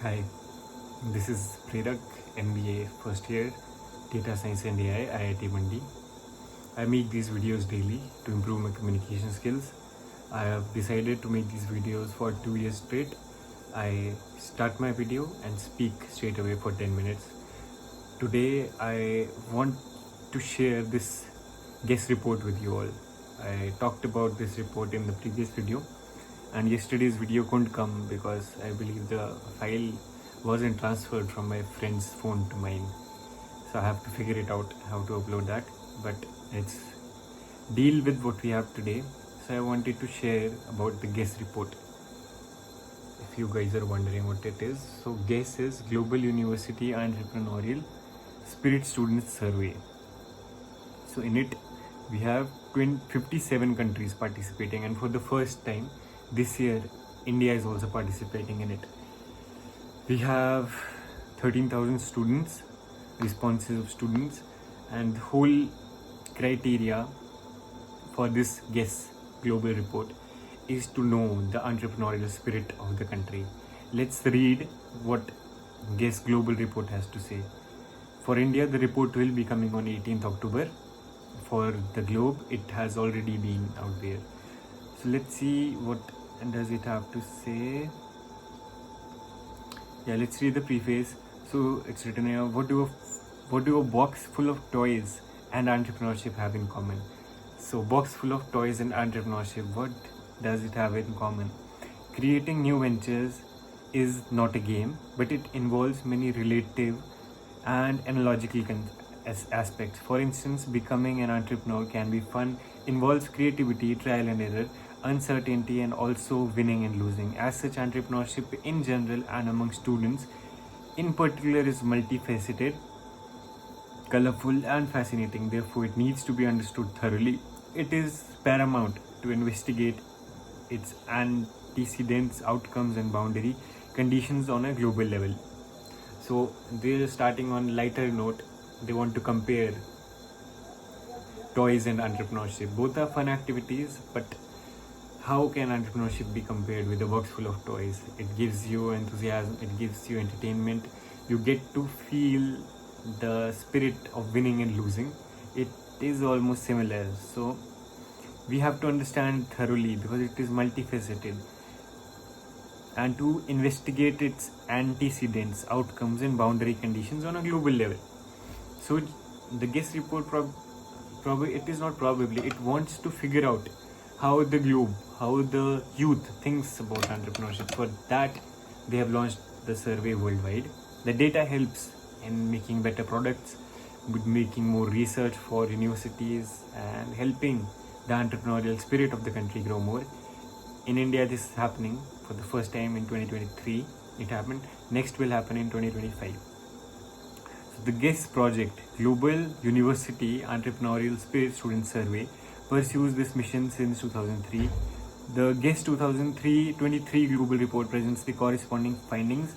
Hi, this is Prerak, MBA first year, Data Science and AI, IIT Mandi. I make these videos daily to improve my communication skills. I have decided to make these videos for 2 years straight. I start my video and speak straight away for 10 minutes. Today, I want to share this guest report with you all. I talked about this report in the previous video, and yesterday's video couldn't come because I believe the file wasn't transferred from my friend's phone to mine. So I have to figure it out how to upload that. But let's deal with what we have today. So I wanted to share about the guest report. If you guys are wondering what it is, so GUESS is Global University Entrepreneurial Spirit Students Survey. So in it, we have 57 countries participating, and for the first time this year, India is also participating in it. We have 13,000 students, responsive students, and the whole criteria for this GUESS global report is to know the entrepreneurial spirit of the country. Let's read what GUESS global report has to say. For India, the report will be coming on 18th October. For the globe, it has already been out there. So let's see what does it have to say. Yeah, let's read the preface. So it's written here: what do a box full of toys and entrepreneurship have in common? So box full of toys and entrepreneurship, what does it have in common? Creating new ventures is not a game, but it involves many relative and analogical aspects. For instance, becoming an entrepreneur can be fun, involves creativity, trial and error, uncertainty, and also winning and losing. As such, entrepreneurship in general and among students in particular is multifaceted, colorful, and fascinating. Therefore, it needs to be understood thoroughly. It is paramount to investigate its antecedents, outcomes, and boundary conditions on a global level. So they're starting on lighter note. They want to compare toys and entrepreneurship. Both are fun activities, but how can entrepreneurship be compared with a box full of toys? It gives you enthusiasm, it gives you entertainment, you get to feel the spirit of winning and losing. It is almost similar. So we have to understand thoroughly because it is multifaceted, and to investigate its antecedents, outcomes, and boundary conditions on a global level. So the guest report it wants to figure out how the globe, how the youth thinks about entrepreneurship. For that, they have launched the survey worldwide. The data helps in making better products, with making more research for universities, and helping the entrepreneurial spirit of the country grow more. In India, this is happening for the first time in 2023. It happened. Next will happen in 2025. So the GUESS project, Global University Entrepreneurial Spirit Student Survey, pursues this mission since 2003. The GUESS 2023 Global Report presents the corresponding findings.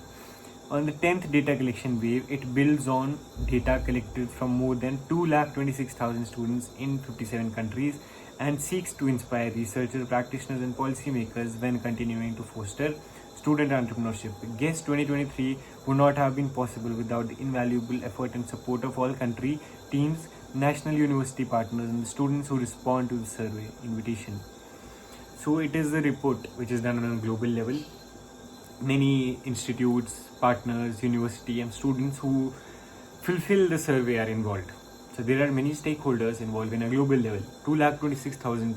On the 10th data collection wave, it builds on data collected from more than 226,000 students in 57 countries and seeks to inspire researchers, practitioners, and policymakers when continuing to foster student entrepreneurship. GUESS 2023 would not have been possible without the invaluable effort and support of all country teams, national university partners, and the students who respond to the survey invitation. So it is a report which is done on a global level. Many institutes, partners, university, and students who fulfill the survey are involved. So there are many stakeholders involved in a global level. 226,000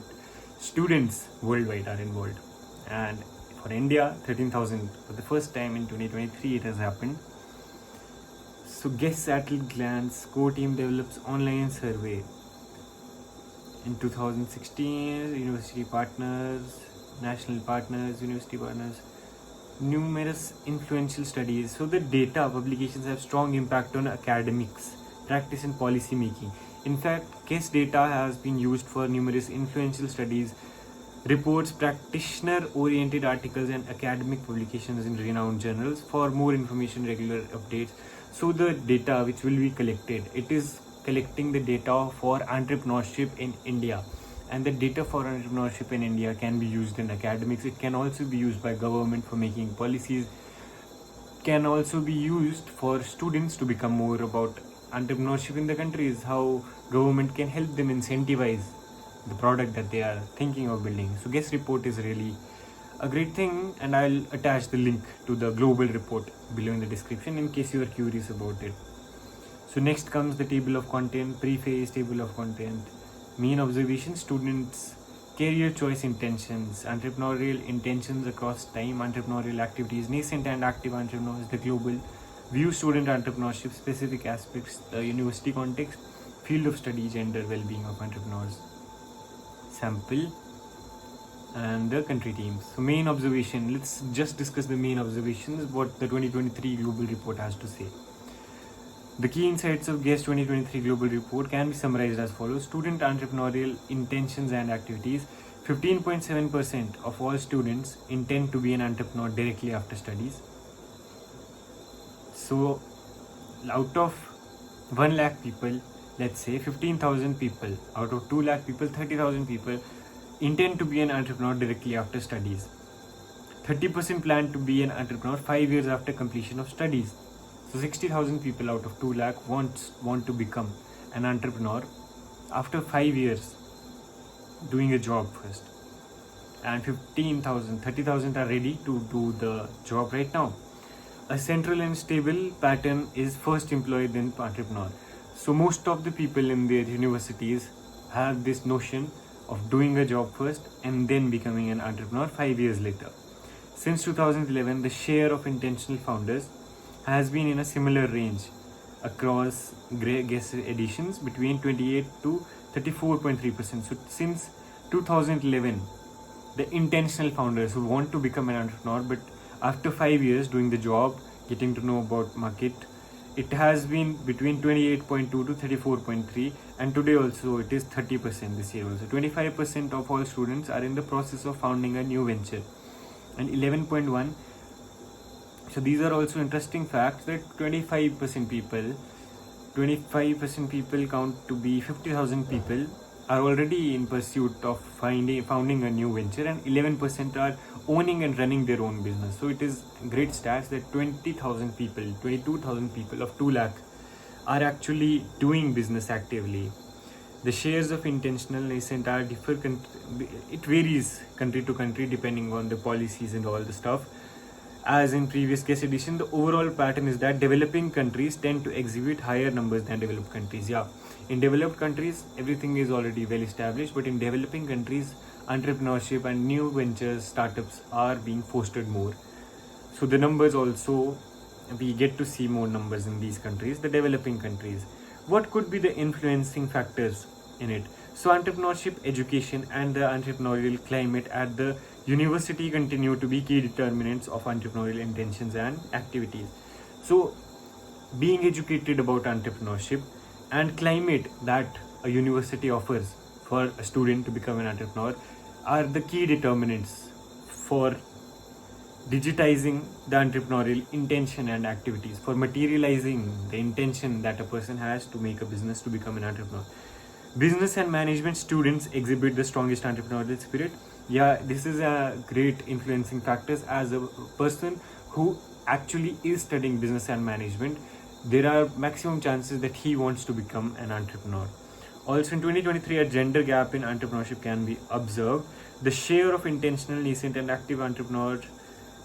students worldwide are involved. And for India, 13,000. For the first time in 2023, it has happened. So GUESS at a glance, core team develops online survey. In 2016, university partners, national partners, university partners, numerous influential studies. So the data publications have strong impact on academics, practice, and policy making. In fact, GUESS data has been used for numerous influential studies, reports, practitioner-oriented articles, and academic publications in renowned journals. For more information, regular updates. So the data which will be collected, it is collecting the data for entrepreneurship in India. And the data for entrepreneurship in India can be used in academics. It can also be used by government for making policies, can also be used for students to become more about entrepreneurship in the countries, how government can help them incentivize the product that they are thinking of building. So GUESS report is really a great thing, and I'll attach the link to the global report below in the description in case you are curious about it. So next comes the table of content, preface, table of content, main observations, students, career choice intentions, entrepreneurial intentions across time, entrepreneurial activities, nascent and active entrepreneurs, the global view, student entrepreneurship, specific aspects, the university context, field of study, gender, well-being of entrepreneurs, sample, and the country teams. So main observation, let's just discuss the main observations, what the 2023 global report has to say. The key insights of GUESS 2023 Global Report can be summarized as follows. Student entrepreneurial intentions and activities. 15.7% of all students intend to be an entrepreneur directly after studies. So, out of 1 lakh people, let's say 15,000 people, out of 2 lakh people, 30,000 people intend to be an entrepreneur directly after studies. 30% plan to be an entrepreneur 5 years after completion of studies. So 60,000 people out of 2 lakh want to become an entrepreneur after 5 years doing a job first. And 30,000 are ready to do the job right now. A central and stable pattern is first employee then entrepreneur. So most of the people in their universities have this notion of doing a job first and then becoming an entrepreneur 5 years later. Since 2011, the share of intentional founders has been in a similar range across GUESS editions between 28 to 34.3%. So since 2011, the intentional founders who want to become an entrepreneur, but after 5 years doing the job, getting to know about market, it has been between 28.2 to 34.3, and today also it is 30% this year also. 25% of all students are in the process of founding a new venture, and 11.1. So these are also interesting facts that 25% people count to be 50,000 people are already in pursuit of founding a new venture, and 11% are owning and running their own business. So it is great stats that 20,000 people, 22,000 people of 2 lakh are actually doing business actively. The shares of intentional nascent are it varies country to country depending on the policies and all the stuff. As in previous GUESS edition, the overall pattern is that developing countries tend to exhibit higher numbers than developed countries. Yeah, in developed countries, everything is already well established, but in developing countries, entrepreneurship and new ventures, startups are being fostered more. So the numbers also, we get to see more numbers in these countries, the developing countries. What could be the influencing factors in it? So entrepreneurship, education, and the entrepreneurial climate at the university continue to be key determinants of entrepreneurial intentions and activities. So being educated about entrepreneurship and climate that a university offers for a student to become an entrepreneur are the key determinants for digitizing the entrepreneurial intention and activities, for materializing the intention that a person has to make a business, to become an entrepreneur. Business and management students exhibit the strongest entrepreneurial spirit. Yeah, this is a great influencing factors. As a person who actually is studying business and management, there are maximum chances that he wants to become an entrepreneur. Also in 2023, a gender gap in entrepreneurship can be observed. The share of intentional, nascent and active entrepreneurs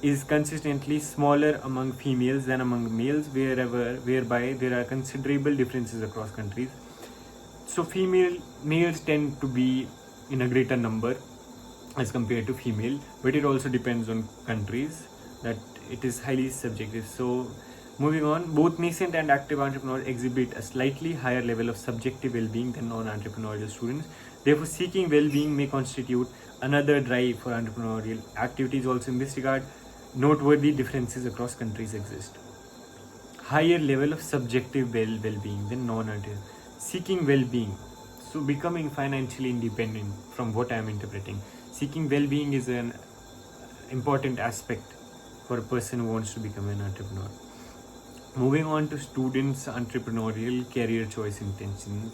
is consistently smaller among females than among males, whereby there are considerable differences across countries. So males tend to be in a greater number as compared to female, but it also depends on countries, that it is highly subjective. So moving on, both nascent and active entrepreneurs exhibit a slightly higher level of subjective well-being than non-entrepreneurial students. Therefore, seeking well-being may constitute another drive for entrepreneurial activities. Also in this regard, noteworthy differences across countries exist. Higher level of subjective well-being than non-entrepreneurial. Seeking well-being, so becoming financially independent, from what I am interpreting. Seeking well-being is an important aspect for a person who wants to become an entrepreneur. Moving on to students' entrepreneurial career choice intention.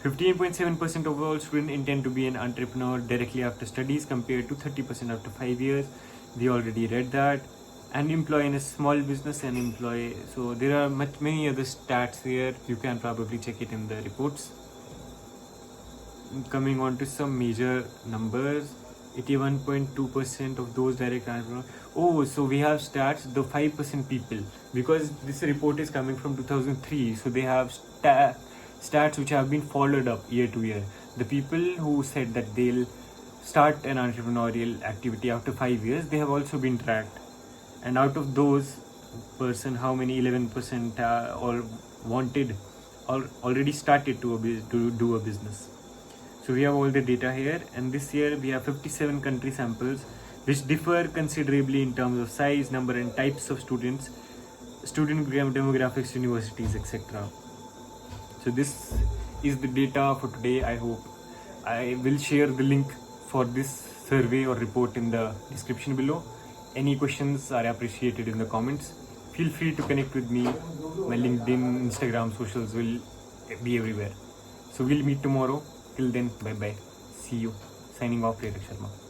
15.7% of all students intend to be an entrepreneur directly after studies compared to 30% after 5 years. We already read that. an employee in a small business, an employee. So there are many other stats here. You can probably check it in the reports. Coming on to some major numbers, 81.2% of those direct entrepreneurs. Oh, so we have stats, the 5% people, because this report is coming from 2003, so they have stats which have been followed up year to year. The people who said that they'll start an entrepreneurial activity after 5 years, they have also been tracked. And out of those person, how many 11% all wanted or already started to do a business. So we have all the data here, and this year we have 57 country samples which differ considerably in terms of size, number and types of students, student demographics, universities, etc. So this is the data for today. I hope I will share the link for this survey or report in the description below. Any questions are appreciated in the comments. Feel free to connect with me. My LinkedIn, Instagram, socials will be everywhere. So we'll meet tomorrow. Till then, bye bye. See you. Signing off, Priyadak Sharma.